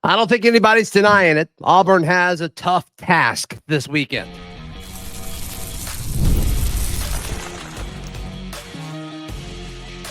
I don't think anybody's denying it. Auburn has a tough task this weekend.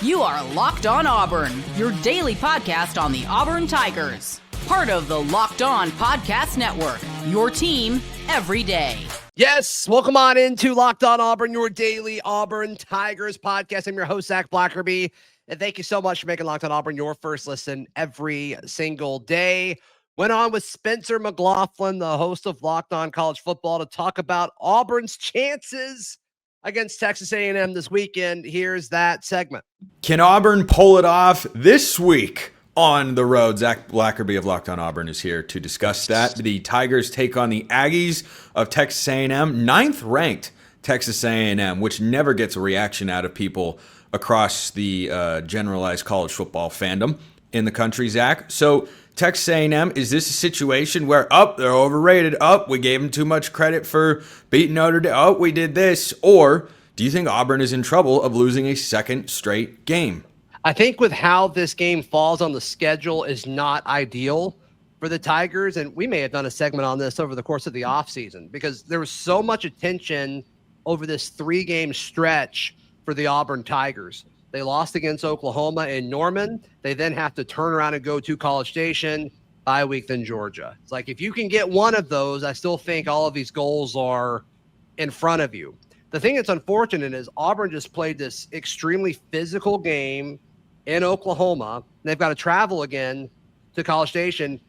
You are Locked On Auburn, your daily podcast on the Auburn Tigers. Part of the Locked On Podcast Network, your team every day. Yes, welcome on into Locked On Auburn, your daily Auburn Tigers podcast. I'm your host, Zach Blackerby, and thank you so much for making Locked On Auburn your first listen every single day. Went on with Spencer McLaughlin, the host of Locked On College Football, to talk about Auburn's chances against Texas A&M this weekend. Here's that segment. Can Auburn pull it off this week on the road? Zach Blackerby of Locked On Auburn is here to discuss that. The Tigers take on the Aggies of Texas A&M, 9th-ranked Texas A&M, which never gets a reaction out of people across the generalized college football fandom in the country, Zach. So Texas A&M, is this a situation where, they're overrated, we gave them too much credit for beating Notre Dame, we did this, or do you think Auburn is in trouble of losing a second straight game? I think with how this game falls on the schedule is not ideal for the Tigers, and we may have done a segment on this over the course of the offseason because there was so much attention over this 3-game stretch for the Auburn Tigers. They lost against Oklahoma in Norman. They then have to turn around and go to College Station, bye week, then Georgia. It's like if you can get one of those, I still think all of these goals are in front of you. The thing that's unfortunate is Auburn just played this extremely physical game in Oklahoma. They've got to travel again to College Station,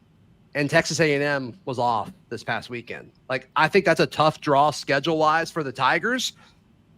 and Texas A&M was off this past weekend. Like, I think that's a tough draw schedule-wise for the Tigers.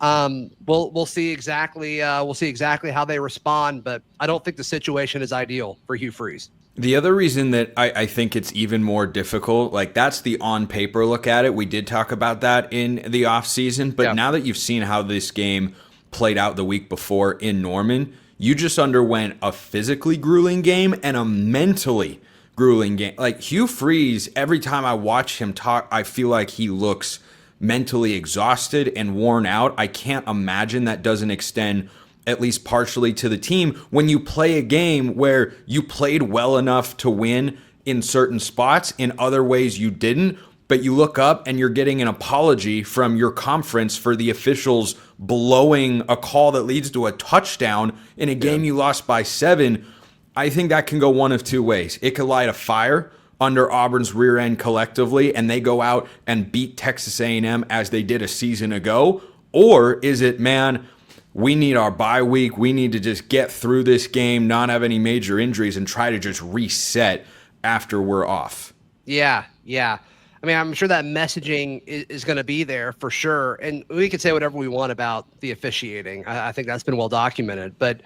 We'll see exactly how they respond, but I don't think the situation is ideal for Hugh Freeze. The other reason that I think it's even more difficult, like that's the on paper look at it. We did talk about that in the offseason, but Now that you've seen how this game played out the week before in Norman, you just underwent a physically grueling game and a mentally grueling game. Like Hugh Freeze, every time I watch him talk, I feel like he looks mentally exhausted and worn out. I can't imagine that doesn't extend at least partially to the team when you play a game where you played well enough to win in certain spots, in other ways you didn't, but you look up and you're getting an apology from your conference for the officials blowing a call that leads to a touchdown in a game you lost by 7. I think that can go one of two ways. It could light a fire under Auburn's rear end collectively, and they go out and beat Texas A&M as they did a season ago? Or is it, man, we need our bye week, we need to just get through this game, not have any major injuries, and try to just reset after we're off? Yeah. I mean, I'm sure that messaging is going to be there for sure, and we can say whatever we want about the officiating. I think that's been well documented, but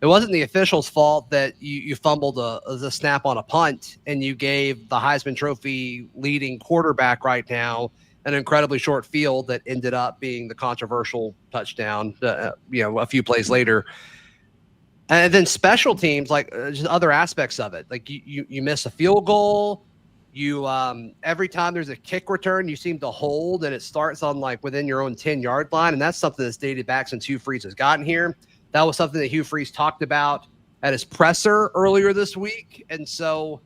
it wasn't the official's fault that you fumbled the snap on a punt and you gave the Heisman Trophy leading quarterback right now an incredibly short field that ended up being the controversial touchdown, a few plays later. And then special teams, like just other aspects of it, like you miss a field goal. You every time there's a kick return, you seem to hold, and it starts on like within your own 10-yard line, and that's something that's dated back since Hugh Freeze has gotten here. That was something that Hugh Freeze talked about at his presser earlier this week. And so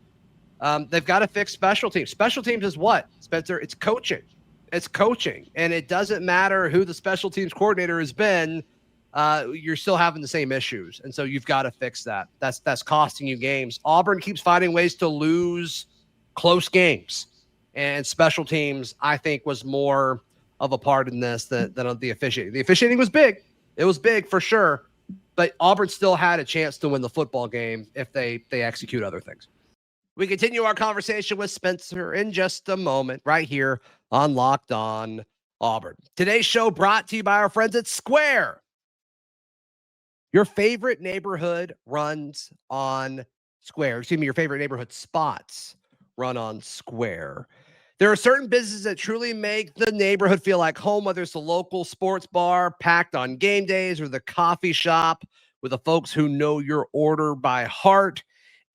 they've got to fix special teams. Special teams is what, Spencer? It's coaching. It's coaching. And it doesn't matter who the special teams coordinator has been. You're still having the same issues. And so you've got to fix that. That's costing you games. Auburn keeps finding ways to lose close games. And special teams, I think, was more of a part in this than the officiating. The officiating was big. It was big for sure. But Auburn still had a chance to win the football game if they execute other things. We continue our conversation with Spencer in just a moment right here on Locked On Auburn. Today's show brought to you by our friends at Square. Your favorite neighborhood runs on Square. Excuse me, your favorite neighborhood spots run on Square. There are certain businesses that truly make the neighborhood feel like home, whether it's the local sports bar packed on game days or the coffee shop with the folks who know your order by heart.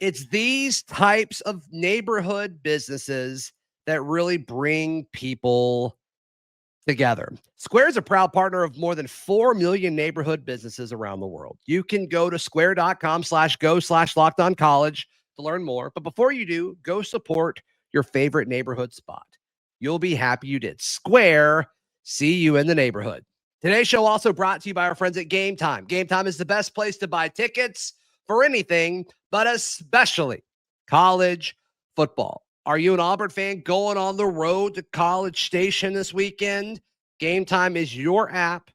It's these types of neighborhood businesses that really bring people together. Square is a proud partner of more than 4 million neighborhood businesses around the world. You can go to square.com/go/lockedoncollege to learn more. But before you do, go support your favorite neighborhood spot. You'll be happy you did. Square, see you in the neighborhood. Today's show also brought to you by our friends at Game Time. Game Time is the best place to buy tickets for anything, but especially college football. Are you an Auburn fan going on the road to College Station this weekend? Game Time is your app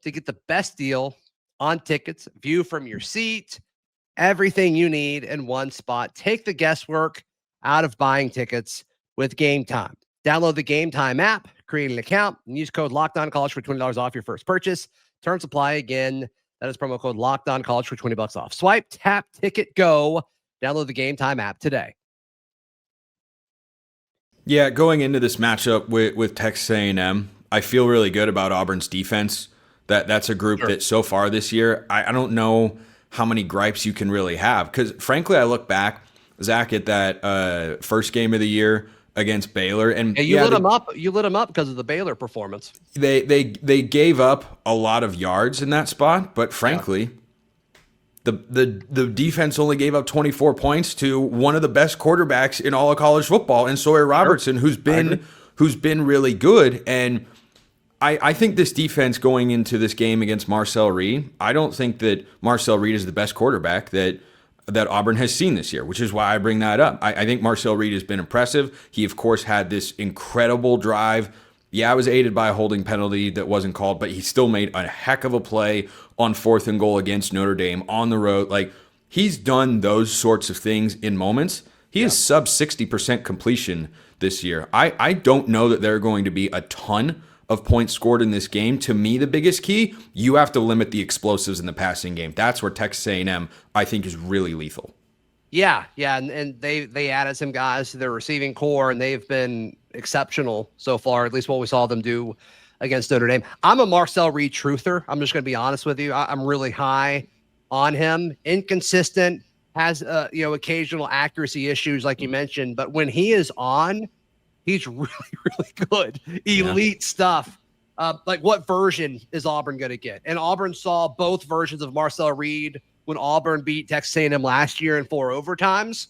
to get the best deal on tickets, view from your seat, everything you need in one spot. Take the guesswork out of buying tickets with Game Time. Download the Game Time app, create an account, and use code LOCKEDONCollege for $20 off your first purchase. Terms apply again. That is promo code LOCKEDONCollege for $20 off. Swipe, tap, ticket, go. Download the Game Time app today. Yeah, going into this matchup with Texas A&M, I feel really good about Auburn's defense. That's a group that so far this year, I don't know how many gripes you can really have. Because frankly, I look back, Zach, at that first game of the year against Baylor, and you lit them up. You lit them up because of the Baylor performance. They gave up a lot of yards in that spot, but frankly, the defense only gave up 24 points to one of the best quarterbacks in all of college football, and Sawyer Robertson, who's been really good. And I think this defense going into this game against Marcel Reed, I don't think that Marcel Reed is the best quarterback that Auburn has seen this year, which is why I bring that up. I think Marcel Reed has been impressive. He, of course, had this incredible drive. Yeah, it was aided by a holding penalty that wasn't called, but he still made a heck of a play on 4th and goal against Notre Dame on the road. Like, he's done those sorts of things in moments. He is sub 60% completion this year. I don't know that there are going to be a ton of points scored in this game. To me, the biggest key, you have to limit the explosives in the passing game. That's where Texas A&M, I think, is really lethal. Yeah, and they added some guys to their receiving core, and they've been exceptional so far, at least what we saw them do against Notre Dame. I'm a Marcel Reed truther. I'm just going to be honest with you. I'm really high on him. Inconsistent, has occasional accuracy issues like you mentioned, but when he is on, he's really, really good. Elite stuff. Like, what version is Auburn going to get? And Auburn saw both versions of Marcel Reed when Auburn beat Texas A&M last year in 4 overtimes.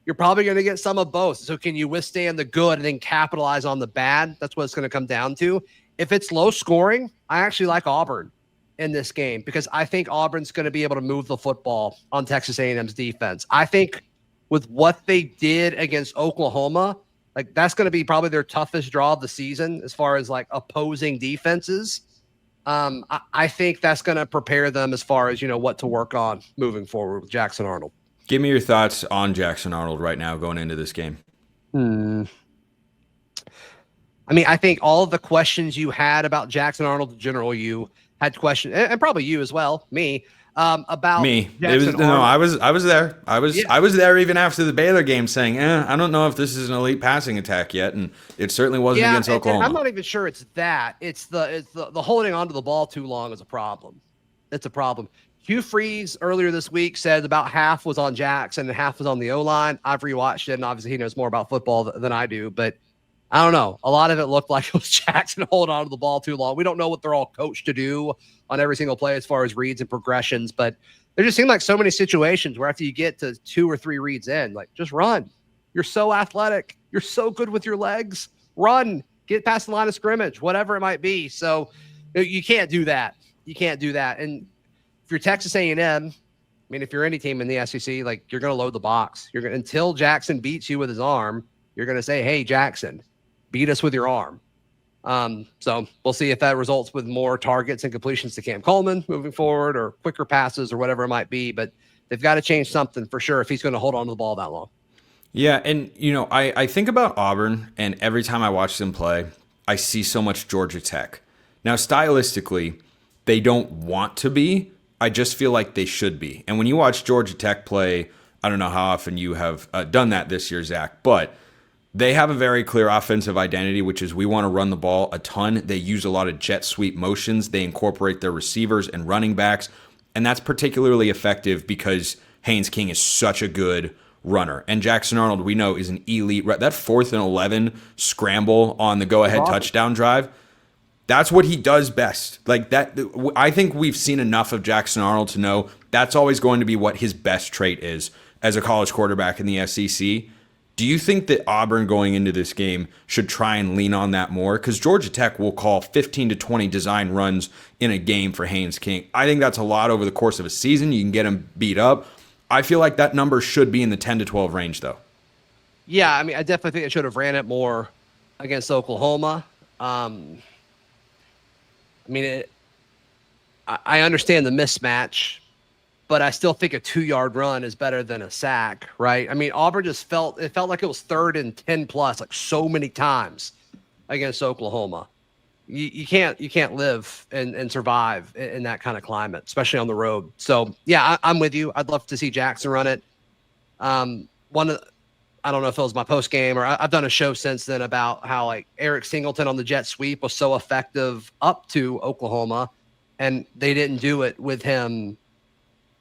You're probably going to get some of both. So can you withstand the good and then capitalize on the bad? That's what it's going to come down to. If it's low scoring, I actually like Auburn in this game because I think Auburn's going to be able to move the football on Texas A&M's defense. I think with what they did against Oklahoma, like, that's going to be probably their toughest draw of the season as far as like opposing defenses. I think that's going to prepare them as far as, what to work on moving forward with Jackson Arnold. Give me your thoughts on Jackson Arnold right now going into this game. I mean, I think all of the questions you had about Jackson Arnold in general, you had questions, and probably you as well, me, about me. I was there. I was there even after the Baylor game saying, I don't know if this is an elite passing attack yet, and it certainly wasn't against Oklahoma. I'm not even sure it's that. It's the holding onto the ball too long is a problem. It's a problem. Hugh Freeze earlier this week said about half was on Jackson and half was on the O-line. I've rewatched it, and obviously he knows more about football than I do, but I don't know. A lot of it looked like it was Jackson holding on to the ball too long. We don't know what they're all coached to do on every single play as far as reads and progressions, but there just seemed like so many situations where after you get to 2 or 3 reads in, like, just run. You're so athletic. You're so good with your legs. Run. Get past the line of scrimmage, whatever it might be. So you can't do that. You can't do that. And if you're Texas A&M, I mean, if you're any team in the SEC, like, you're going to load the box. You're going until Jackson beats you with his arm, you're going to say, hey, Jackson, beat us with your arm. So we'll see if that results with more targets and completions to Cam Coleman moving forward or quicker passes or whatever it might be. But they've got to change something for sure if he's going to hold on to the ball that long. Yeah, and, I think about Auburn, and every time I watch them play, I see so much Georgia Tech. Now, stylistically, they don't want to be. I just feel like they should be. And when you watch Georgia Tech play, I don't know how often you have done that this year, Zach, but they have a very clear offensive identity, which is we want to run the ball a ton. They use a lot of jet sweep motions. They incorporate their receivers and running backs, and that's particularly effective because Haynes King is such a good runner. And Jackson Arnold, we know, is an elite. That 4th and 11 scramble on the go-ahead touchdown drive, that's what he does best. Like that, I think we've seen enough of Jackson Arnold to know that's always going to be what his best trait is. as a college quarterback in the SEC. Do you think that Auburn going into this game should try and lean on that more? Because Georgia Tech will call 15 to 20 design runs in a game for Haynes King. I think that's a lot over the course of a season. You can get him beat up. I feel like that number should be in the 10 to 12 range, though. Yeah, I mean, I definitely think they should have ran it more against Oklahoma. I understand the mismatch, but I still think a 2-yard run is better than a sack, right? I mean, Auburn just felt like it was 3rd and 10 plus, like so many times against Oklahoma. You can't live and survive in that kind of climate, especially on the road. So yeah, I'm with you. I'd love to see Jackson run it. I don't know if it was my post game or I've done a show since then about how like Eric Singleton on the jet sweep was so effective up to Oklahoma, and they didn't do it with him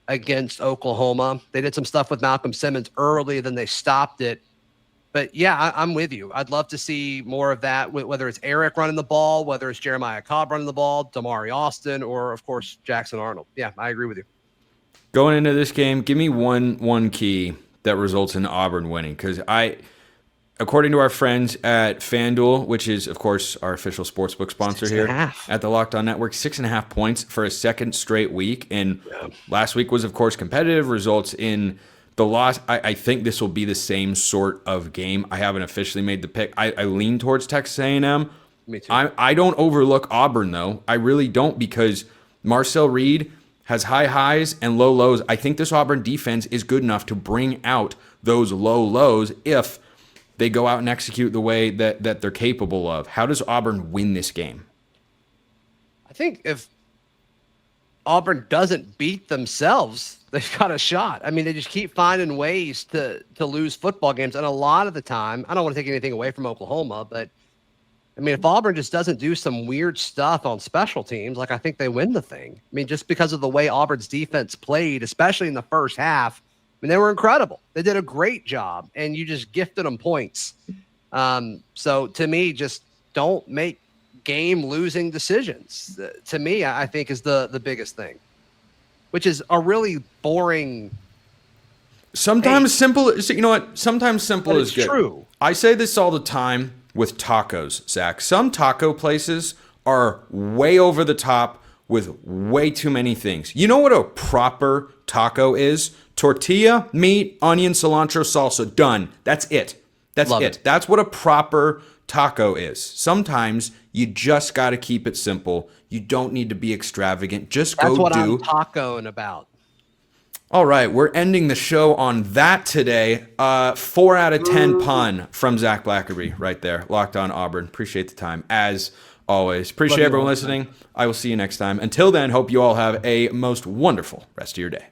against Oklahoma. They did some stuff with Malcolm Simmons early, then they stopped it. But yeah, I'm with you. I'd love to see more of that, whether it's Eric running the ball, whether it's Jeremiah Cobb running the ball, Damari Austin, or of course Jackson Arnold. Yeah, I agree with you. Going into this game, give me one key that results in Auburn winning, because according to our friends at FanDuel, which is, of course, our official sportsbook sponsor here at the Locked On Network, 6.5 points for a second straight week. And last week was, of course, competitive, results in the loss. I think this will be the same sort of game. I haven't officially made the pick. I lean towards Texas A&M. Me too. I don't overlook Auburn, though. I really don't, because Marcel Reed has high highs and low lows. I think this Auburn defense is good enough to bring out those low lows if they go out and execute the way that they're capable of. How does Auburn win this game? I think if Auburn doesn't beat themselves, they've got a shot. I mean, they just keep finding ways to lose football games. And a lot of the time, I don't want to take anything away from Oklahoma, but I mean, if Auburn just doesn't do some weird stuff on special teams, like I think they win the thing. I mean, just because of the way Auburn's defense played, especially in the first half, I mean, they were incredible. They did a great job, and you just gifted them points. So to me, just don't make game-losing decisions. To me, I think is the biggest thing, which is a really boring. Sometimes simple. You know what? Sometimes simple is good. True. I say this all the time with tacos, Zach. Some taco places are way over the top with way too many things. You know what a proper taco is? Tortilla, meat, onion, cilantro, salsa. Done. That's it. That's it. That's what a proper taco is. Sometimes you just got to keep it simple. You don't need to be extravagant. Just That's go what do. I'm tacoing about. All right, we're ending the show on that today. 4 out of 10 pun from Zach Blackerby right there. Locked On Auburn. Appreciate the time, as always. Appreciate everyone listening. I will see you next time. Until then, hope you all have a most wonderful rest of your day.